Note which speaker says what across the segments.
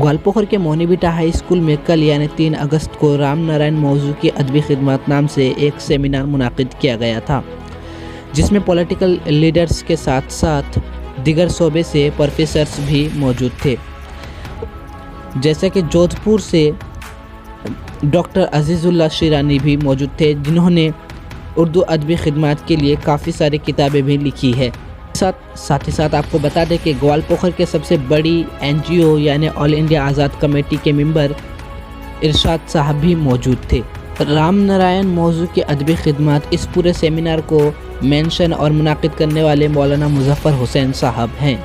Speaker 1: ग्वालपोखर के मोनीबिटा high school में कल यानी 3 अगस्त को राम नारायण मौजू की अदबी खिदमत नाम से एक सेमिनार मुनाकिद किया गया था, जिसमें पॉलिटिकल लीडर्स के साथ साथ दिगर शोबे से प्रोफेसर्स भी मौजूद थे। जैसे कि जोधपुर से डॉक्टर अजीज़ुल्लाह शिरानी भी मौजूद थे, जिन्होंने उर्दू अदबी खिदमत के लिए काफ़ी सारी किताबें भी लिखी है। साथ ही साथ आपको बता दें कि ग्वालपोखर के सबसे बड़ी NGO यानी ऑल इंडिया आज़ाद कमेटी के मेंबर इरशाद साहब भी मौजूद थे। राम नारायण मौजू की अदबी खिदमत इस पूरे सेमिनार को मेंशन और मुनाकिद करने वाले मौलाना मुजफ्फर हुसैन साहब हैं।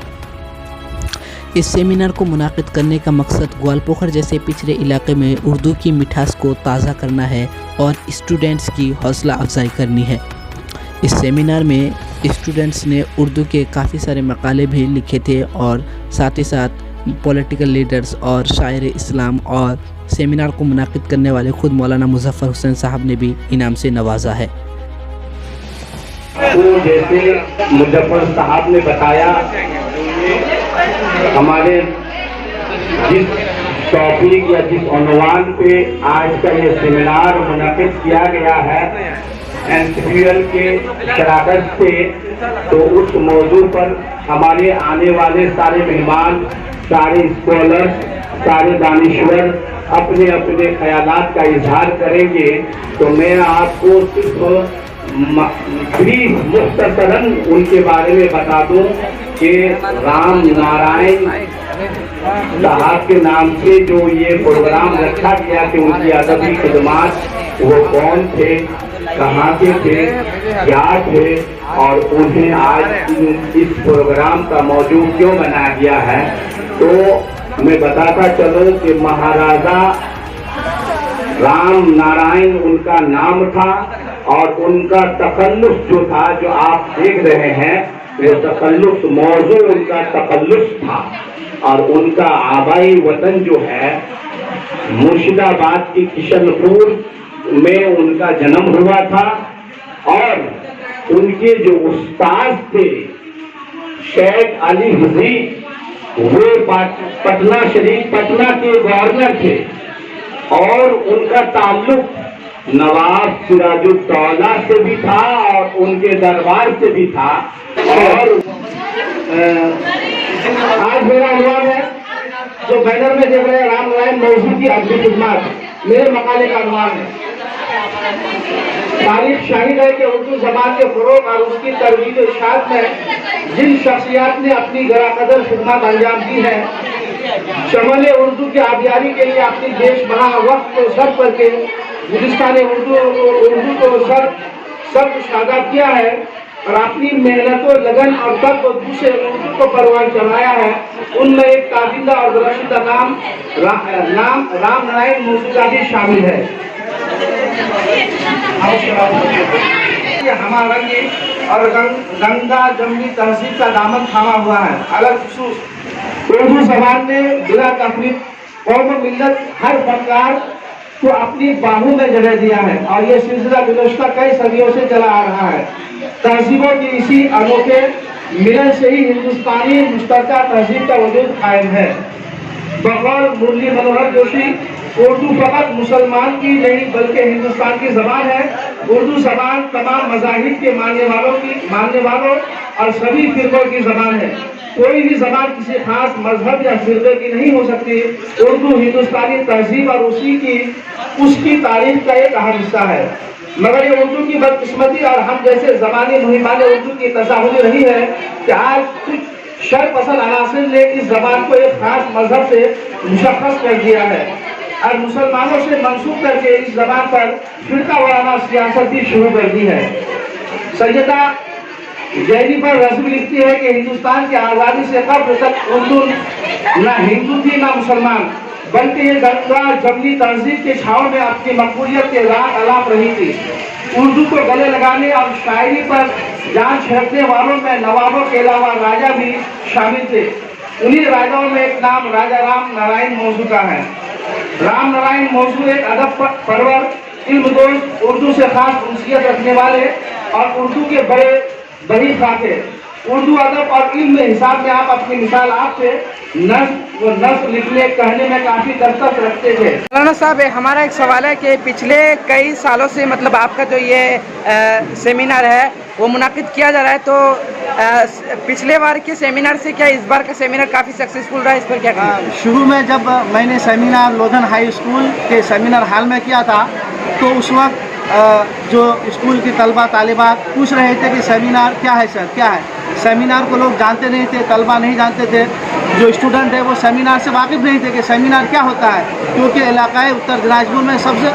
Speaker 1: इस सेमिनार को मुनाकिद करने का मकसद ग्वालपोखर जैसे पिछड़े इलाके में उर्दू की मिठास को ताज़ा करना है और स्टूडेंट्स की हौसला अफजाई करनी है। इस सेमिनार में स्टूडेंट्स ने उर्दू के काफ़ी सारे मकाले भी लिखे थे और साथ ही साथ पॉलिटिकल लीडर्स और शायर इस्लाम और सेमिनार को मुनाकिद करने वाले खुद मौलाना मुजफ्फर हुसैन साहब ने भी इनाम से नवाजा है।
Speaker 2: तो जैसे मुजफ्फर साहब ने बताया, हमारे जिस टॉपिक या जिस उन्वान पे आज का ये सेमिनार मुनाकिद किया गया है NCPL के शराकत से, तो उस मौजू पर हमारे आने वाले सारे मेहमान, सारे स्कॉलर्स, सारे दानिश्वर अपने अपने ख्यालात का इजहार करेंगे। तो मैं आपको सिर्फ ब्रीफ मुख्तसरन उनके बारे में बता दूं कि राम नारायण साहब के नाम से जो ये प्रोग्राम रखा गया कि उनकी अदबी खिदमत, वो कौन थे, कहाँ के थे, क्या थे और उन्हें आज इस प्रोग्राम का मौजू क्यों बनाया गया है। तो मैं बताता चलूं कि महाराजा राम नारायण उनका नाम था और उनका तकल्लुस जो था, जो आप देख रहे हैं, वो तकल्लुस मौजू उनका तकल्लुस था। और उनका आबाई वतन जो है मुर्शिदाबाद की किशनपुर में उनका जन्म हुआ था और उनके जो उस्ताद थे शेख अली हजी, वो पटना शरीफ, पटना के गवर्नर थे और उनका ताल्लुक नवाब सिराजुद्दौला से भी था और उनके दरबार से भी था। और आज मेरा अनुवाद है, जो बैनर में देख रहे हैं, राम नारायण मौजू की अदबी खिदमत, मेरे मकाले का अनुवाद है। तारीख शाहिद है कि उर्दू जबान के फरोग और उसकी तरवीज इशात में जिन शख्सियात ने अपनी गराकदर खिदमत अंजाम दी है, शमल उर्दू की आबियारी के लिए अपनी देश बना वक्त को सर्व करके हिंदुस्तान उर्दू को सब शादाब किया है और अपनी मेहनत और लगन और तब दूसरे उर्दू को परवान चढ़ाया है, उनमें एक ताबिंदा और रशीदा नाम राम नारायण मौजू का भी शामिल है। हमारा और गंगा जमनी तहजीब का दामन थामा हुआ है। अलग खुसूस उर्दू जबान ने बिला तफरीक कौम मिल्लत हर फनकार को अपनी बाहों में जगह दिया है और ये सिलसिला गुज़श्ता कई सदियों से चला आ रहा है। तहजीबों की इसी अनोखे मिलन से ही हिंदुस्तानी मुश्तरका तहजीब का वजूद कायम है। बकौल मुरली मनोहर जोशी, उर्दू फकत मुसलमान की नहीं बल्कि हिंदुस्तान की जबान है। उर्दू जबान तमाम मज़ाहिब के मानने वालों और सभी फिरकों की जबान है। कोई भी जबान किसी खास मजहब या फिरके की नहीं हो सकती। उर्दू हिंदुस्तानी तहजीब और उसकी तारीख का एक अहम हिस्सा है। मगर ये उर्दू की बदकिस्मती और हम जैसे जबानी मुहिमान उर्दू की तसाहुली रही है कि आज कुछ शर पसंद अनासिर ने इस जबान को एक खास मजहब से मुशख्खस कर दिया है और मुसलमानों से मंसूब करके इस जबान पर फिरका वाराना सियासत भी शुरू कर दी है। सैयदा जैनी पर रज़्म लिखती है कि हिंदुस्तान की आज़ादी से कब्ल तक उर्दू न हिंदू थी न मुसलमान, बल्कि ये गंगा जमनी तहजीब के छाव में अपनी मकबूलियत के राग अलाप रही थी। उर्दू को गले लगाने और शायरी पर जान छिड़कने वालों में नवाबों के अलावा राजा भी शामिल थे। उन्हीं राजाओं में एक नाम राजा राम नारायण मौजू का है। राम नारायण मौजू एक अदब परवर, इल्मदोज़, उर्दू से खास उनसियत रखने वाले और उर्दू के बड़ी ख़ातिर उर्दू अदब और इल्म हिसाब में आप अपनी मिसाल आपसे नस्ल लिखने कहने में काफी दस्तक रखते थे।
Speaker 3: मौलाना साहब, हमारा एक सवाल है कि पिछले कई सालों से मतलब आपका जो ये सेमिनार है वो मुनाकिद किया जा रहा है, तो पिछले बार के सेमिनार से क्या इस बार का सेमिनार काफ़ी सक्सेसफुल रहा है, इस पर क्या कहेंगे?
Speaker 4: शुरू में जब मैंने सेमिनार लोधन हाई स्कूल के सेमिनार हॉल में किया था तो उस वक्त जो स्कूल की तलबा तालिबात पूछ रहे थे कि सेमिनार क्या है सर, क्या है। सेमिनार को लोग जानते नहीं थे, तलबा नहीं जानते थे, जो स्टूडेंट है वो सेमिनार से वाकिफ़ नहीं थे कि सेमिनार क्या होता है, क्योंकि इलाकाए उत्तर दिनाजपुर में सबसे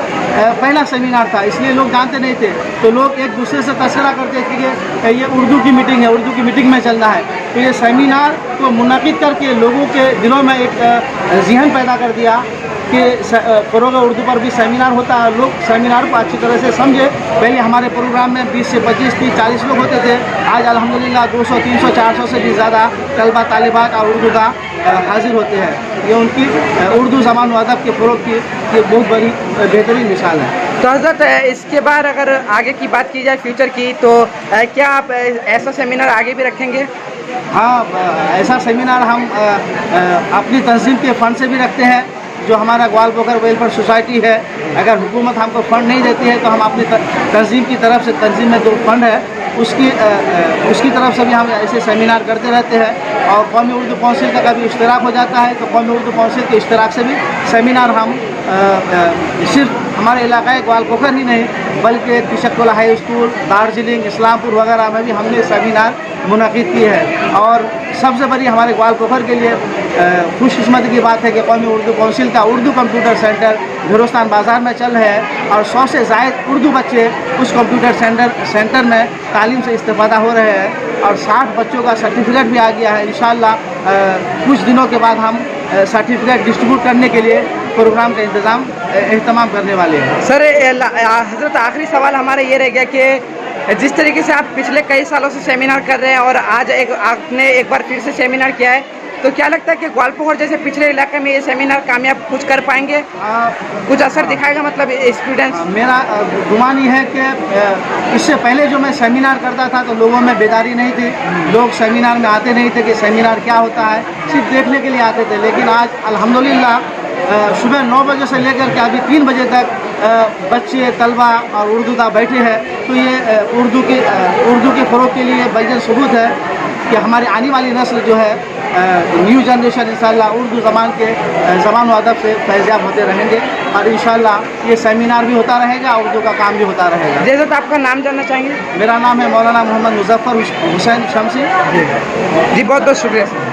Speaker 4: पहला सेमिनार था, इसलिए लोग जानते नहीं थे। तो लोग एक दूसरे से तस्करा करते थे कि ये उर्दू की मीटिंग है, उर्दू की मीटिंग में चलना है। तो ये सेमिनार को मुनक़िद करके लोगों के दिलों में एक ज़हन पैदा कर दिया कि फ़रोग़ उर्दू पर भी सेमिनार होता है, लोग सेमिनार को अच्छी तरह से समझे। पहले हमारे प्रोग्राम में 20 से 25, 30, 40 लोग होते थे, आज अल्हम्दुलिल्लाह 200, 300, 400 से भी ज़्यादा तलबा तालिबात और उर्दू का हाजिर होते हैं। ये उनकी उर्दू ज़बान व अदब के फ़रोग़ की ये बहुत बड़ी बेहतरीन मिसाल है।
Speaker 3: तो हज़रत, इसके बाद अगर आगे की बात की जाए फ्यूचर की, तो क्या आप ऐसा सेमिनार आगे भी रखेंगे?
Speaker 4: हाँ, ऐसा सेमिनार हम अपनी तंजीम के फ़ंड से भी रखते हैं। जो हमारा ग्वालपोखर वेलफेयर सोसाइटी है, अगर हुकूमत हमको फ़ंड नहीं देती है तो हम अपनी तंजीम की तरफ से, तंजीम में जो फ़ंड है उसकी तरफ से भी हम ऐसे सेमिनार करते रहते हैं। और कौमी उर्दू कौंसिल का कभी इश्तराक हो जाता है तो कौमी उर्दू कौंसिल के इश्तराक से भी सेमिनार हम सिर्फ हमारे इलाक़े ग्वालपोखर ही नहीं बल्कि तिशक्कुल हाई स्कूल, दार्जिलिंग, इस्लामपुर वगैरह में भी हमने सेमिनार मुनक़िद की है। और सबसे बड़ी हमारे ग्वालपोखर के लिए खुशकिस्मती की बात है कि कौमी उर्दू कौंसिल का उर्दू कंप्यूटर सेंटर भिरोस्तान बाज़ार में चल रहा है और 100 से ज़ायद उर्दू बच्चे उस कंप्यूटर सेंटर में तालीम से इस्तेफ़ादा हो रहे हैं और 60 बच्चों का सर्टिफिकेट भी आ गया है। इंशाअल्लाह कुछ दिनों के बाद हम सर्टिफिकेट डिस्ट्रीब्यूट करने के लिए प्रोग्राम का एहतमाम करने वाले हैं।
Speaker 3: सर हज़रत, आखिरी सवाल हमारा ये रह गया कि जिस तरीके से आप पिछले कई सालों से सेमिनार कर रहे हैं और आज आपने एक बार फिर से सेमिनार किया है, तो क्या लगता है कि ग्वालपोखर जैसे पिछले इलाके में ये सेमिनार कामयाब कुछ कर पाएंगे, कुछ असर दिखाएगा मतलब स्टूडेंट्स?
Speaker 4: मेरा गुमान ये है कि इससे पहले जो मैं सेमिनार करता था तो लोगों में बेदारी नहीं थी, लोग सेमिनार में आते नहीं थे कि सेमिनार क्या होता है, सिर्फ देखने के लिए आते थे। लेकिन आज अल्हम्दुलिल्लाह सुबह 9 बजे से लेकर के अभी 3 बजे तक बच्चे, तलबा और उर्दू का बैठे हैं। तो ये उर्दू के फ़रोग़ के लिए बैजन सबूत है कि हमारी आने वाली नस्ल जो है, न्यू जनरेशन इंशाअल्लाह उर्दू ज़बान व अदब से फैज़याब होते रहेंगे और इंशाअल्लाह ये सेमिनार भी होता रहेगा, उर्दू का काम भी होता रहेगा।
Speaker 3: जैसे तो आपका नाम जानना चाहेंगे?
Speaker 4: मेरा नाम है मौलाना मोहम्मद मुज़फ़्फ़र हुसैन शमसी।
Speaker 3: जी बहुत बहुत शुक्रिया सर।